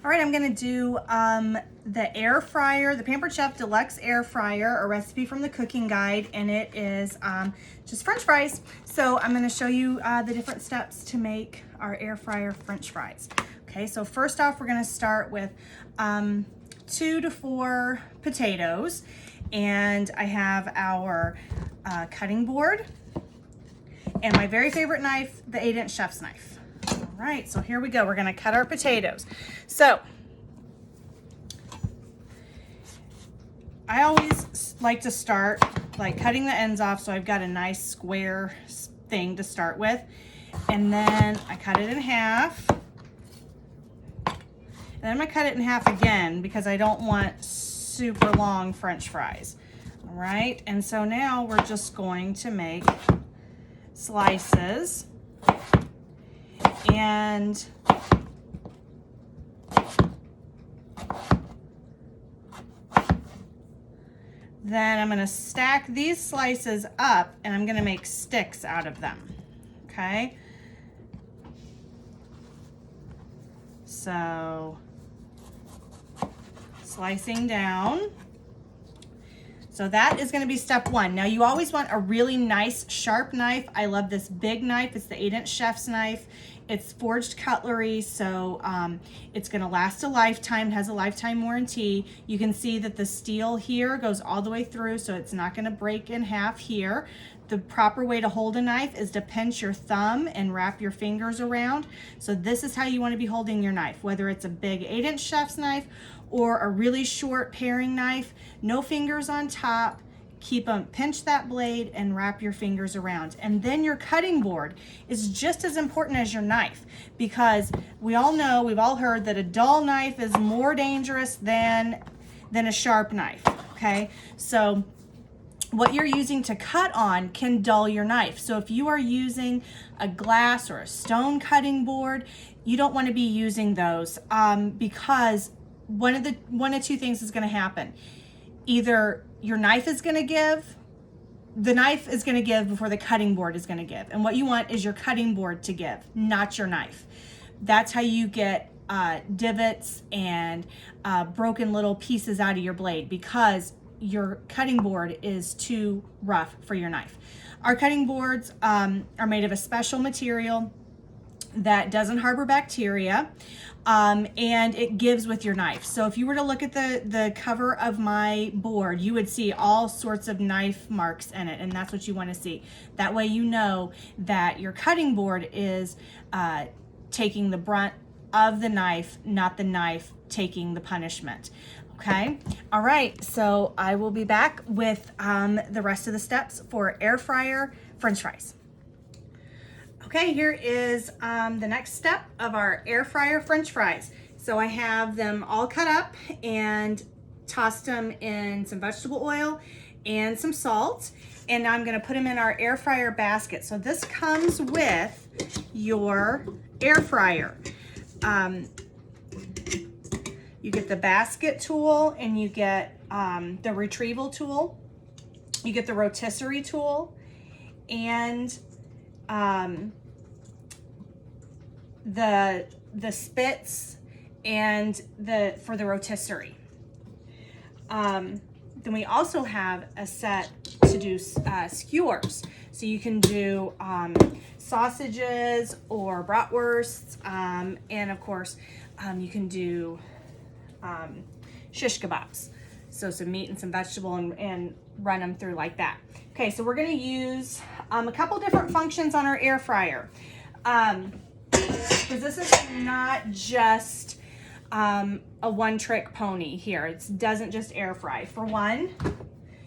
All right, I'm gonna do the air fryer, the Pampered Chef Deluxe air fryer, a recipe from the cooking guide, and it is just French fries. So I'm gonna show you the different steps to make our air fryer French fries. Okay, so first off, we're gonna start with 2 to 4 potatoes, and I have our cutting board, and my very favorite knife, the 8-inch chef's knife. All right, so here we go. We're gonna cut our potatoes. So I always like to start like cutting the ends off, so I've got a nice square thing to start with. And then I cut it in half. And then I'm gonna cut it in half again because I don't want super long French fries. All right, and so now we're just going to make slices. And then I'm going to stack these slices up and I'm going to make sticks out of them. Okay. So slicing down. So that is going to be step 1. Now you always want a really nice sharp knife. I love this big knife. It's the 8-inch chef's knife. It's forged cutlery, so it's going to last a lifetime. It has a lifetime warranty. You can see that the steel here goes all the way through, so it's not going to break in half here. The proper way to hold a knife is to pinch your thumb and wrap your fingers around. So this is how you want to be holding your knife, whether it's a big 8-inch chef's knife or a really short paring knife. No fingers on top. Keep them, pinch that blade and wrap your fingers around. And then your cutting board is just as important as your knife, because we all know, we've all heard that a dull knife is more dangerous than a sharp knife, okay? So what you're using to cut on can dull your knife. So if you are using a glass or a stone cutting board, you don't want to be using those because one of two things is going to happen. Either your knife is going to give, the knife is going to give before the cutting board is going to give. And what you want is your cutting board to give, not your knife. That's how you get divots and broken little pieces out of your blade, because your cutting board is too rough for your knife. Our cutting boards are made of a special material that doesn't harbor bacteria, and it gives with your knife. So if you were to look at the cover of my board, you would see all sorts of knife marks in it, and that's what you want to see. That way you know that your cutting board is taking the brunt of the knife, not the knife taking the punishment. Okay, all right, so I will be back with the rest of the steps for air fryer French fries. Okay, here is the next step of our air fryer French fries. So I have them all cut up and tossed them in some vegetable oil and some salt. And now I'm gonna put them in our air fryer basket. So this comes with your air fryer. You get the basket tool, and you get the retrieval tool. You get the rotisserie tool, and the spits and for the rotisserie. Then we also have a set to do skewers. So you can do sausages or bratwursts, and of course you can do shish kebabs. So some meat and some vegetable, and run them through like that. Okay, so we're gonna use a couple different functions on our air fryer. Because this is not just a one-trick pony here. It doesn't just air fry. For one,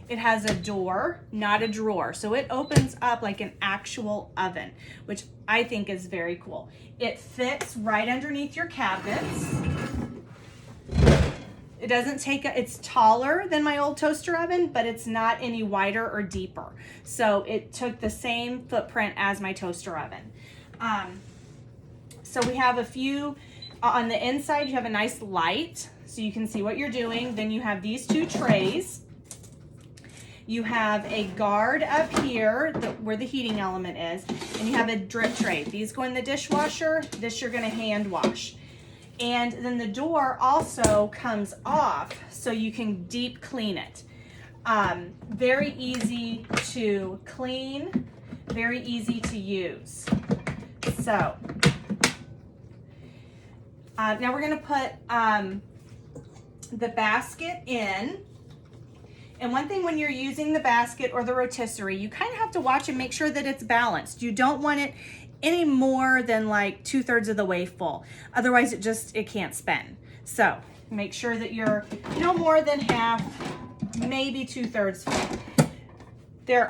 it has a door, not a drawer. So it opens up like an actual oven, which I think is very cool. It fits right underneath your cabinets. It doesn't take, it's taller than my old toaster oven, but it's not any wider or deeper. So it took the same footprint as my toaster oven. So we have a few, on the inside you have a nice light so you can see what you're doing. Then you have these 2 trays. You have a guard up here where the heating element is, and you have a drip tray. These go in the dishwasher. This you're gonna hand wash. And then the door also comes off so you can deep clean it. Very easy to clean, very easy to use. So now we're gonna put the basket in. And one thing when you're using the basket or the rotisserie, you kind of have to watch and make sure that it's balanced. You don't want it any more than like 2/3 of the way full. Otherwise it can't spin. So make sure that you're no more than half, maybe 2/3 full. There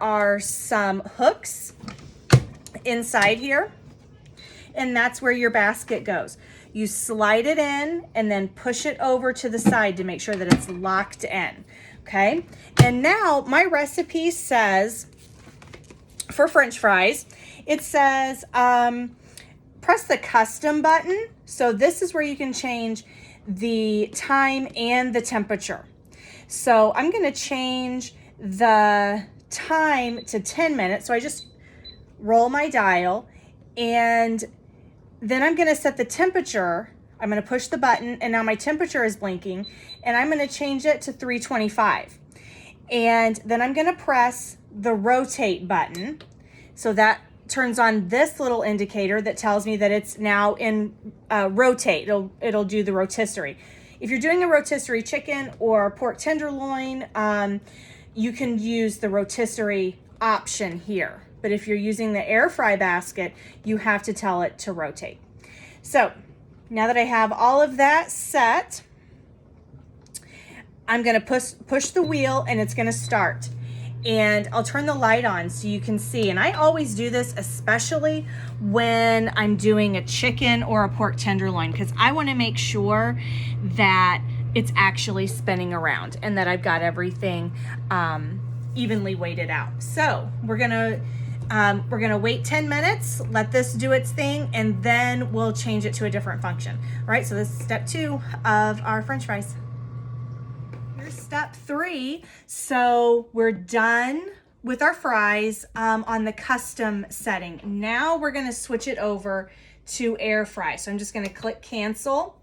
are some hooks inside here, and that's where your basket goes. You slide it in and then push it over to the side to make sure that it's locked in, okay? And now my recipe says, for French fries, it says press the custom button. So this is where you can change the time and the temperature. So I'm gonna change the time to 10 minutes. So I just roll my dial, and then I'm gonna set the temperature. I'm gonna push the button, and now my temperature is blinking, and I'm gonna change it to 325. And then I'm gonna press the rotate button. So that turns on this little indicator that tells me that it's now in rotate. It'll do the rotisserie. If you're doing a rotisserie chicken or pork tenderloin, you can use the rotisserie option here. But if you're using the air fry basket, you have to tell it to rotate. So now that I have all of that set, I'm gonna push the wheel, and it's gonna start. And I'll turn the light on so you can see. And I always do this, especially when I'm doing a chicken or a pork tenderloin, because I want to make sure that it's actually spinning around and that I've got everything evenly weighted out. So we're gonna wait 10 minutes, let this do its thing, and then we'll change it to a different function. All right, so this is step 2 of our French fries. Here's step 3. So we're done with our fries on the custom setting. Now we're gonna switch it over to air fry. So I'm just gonna click cancel,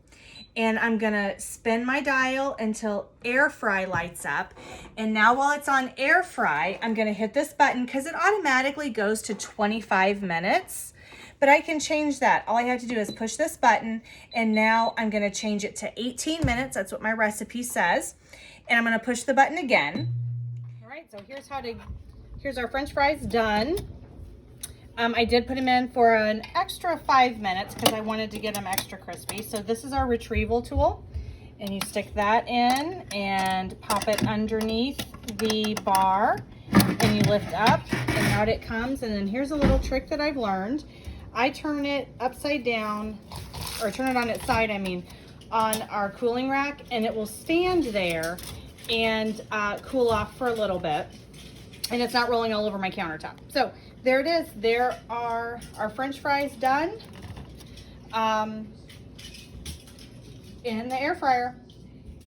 and I'm gonna spin my dial until air fry lights up. And now while it's on air fry, I'm gonna hit this button because it automatically goes to 25 minutes, but I can change that. All I have to do is push this button, and now I'm gonna change it to 18 minutes. That's what my recipe says. And I'm gonna push the button again. All right, so here's our French fries done. I did put them in for an extra 5 minutes because I wanted to get them extra crispy. So this is our retrieval tool, and you stick that in and pop it underneath the bar, and you lift up and out it comes. And then here's a little trick that I've learned. I turn it upside down, or turn it on its side, on our cooling rack, and it will stand there and cool off for a little bit, and it's not rolling all over my countertop. So there it is. There are our French fries done in the air fryer.